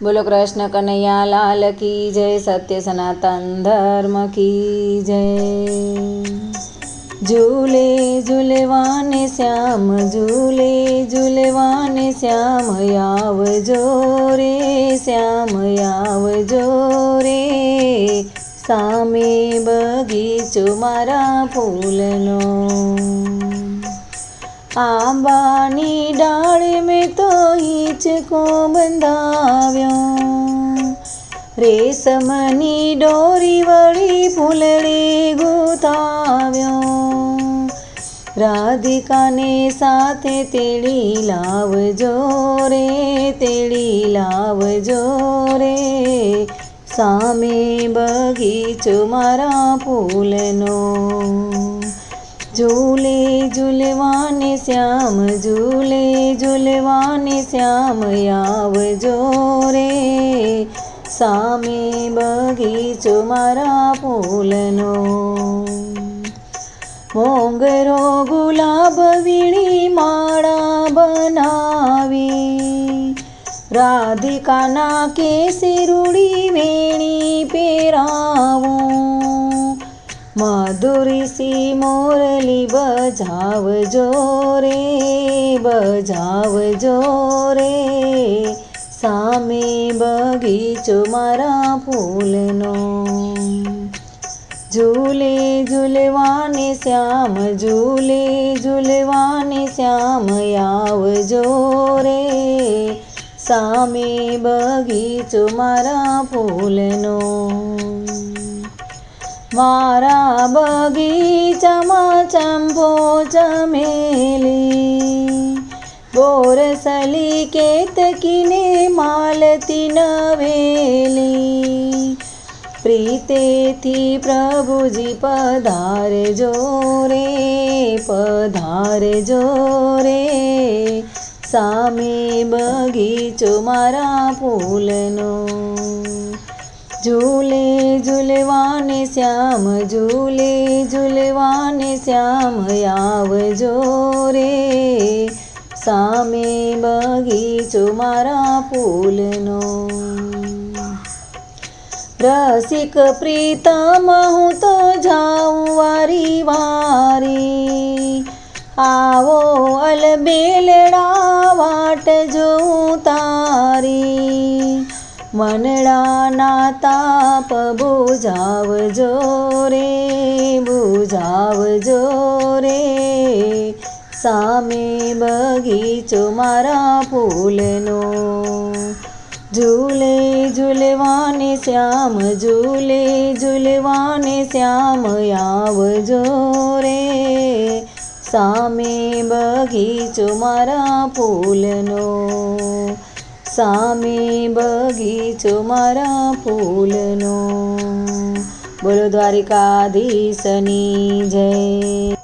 बोलो कृष्ण कन्हैया लाल की जय। सत्य सनातन धर्म की जय। झूले झूलेवाने श्याम, झूले झूलेवाने श्याम, आवजो रे श्याम आवजो रे। सामे बगीचो मारा फूलनो, आंबानी डाळ में तो हीचको बंधाव्यो। रेशमनी डोरी वળી फूलड़ी गुथाव्यो। राधिकाने साथे तेड़ी लावजो रे, तेड़ी लावजो रे। सामे बगीचो मारा फूलनो, झूले झूलेवाने श्याम, झूले झूलेवाने श्याम, आवजो रे। सामे बगीचो मारा फूलनो, मोंगरो गुलाब वीणी माळा बनावी। राधिकाना केसे रूड़ी वेणी पेरावो। माधुरी सी मोरली बजावजो रे, बजावजो रे। सामे बगीचो मारा फूलनो, झूले झूलेवाने श्याम, झूले झूलेवाने श्याम, आवजो रे। सामे बगीचो मारा फूलनो, मारा बगीचामां चंपो चमेली। बोरसली केतकीने मालती नवेली। प्रीतेथी प्रभुजी पधारजो रे, पधारजो रे। सामे बगीचो मारा फूलनो, झूले झूलेवाने श्याम, झूले झूलेवाने श्याम, आवजो रे। सामे बगीचो मारा फूलनो, रसिक प्रीतम हूँ तो जाऊँ वारी वारी। आवो अलबेलड़ा वाट जोऊं तारी। मनड़ा ना ताप बुझावजो रे, बुझावजो रे। सामे बगीचो मारा फूलनो, झूले झूलेवाने श्याम, झूले झूलेवाने श्याम, आवजो रे। सामे बगीचो मारा फूलनो, सामे बगीचो मारा फूलनो। बोलो द्वारिकाधीशनी जय।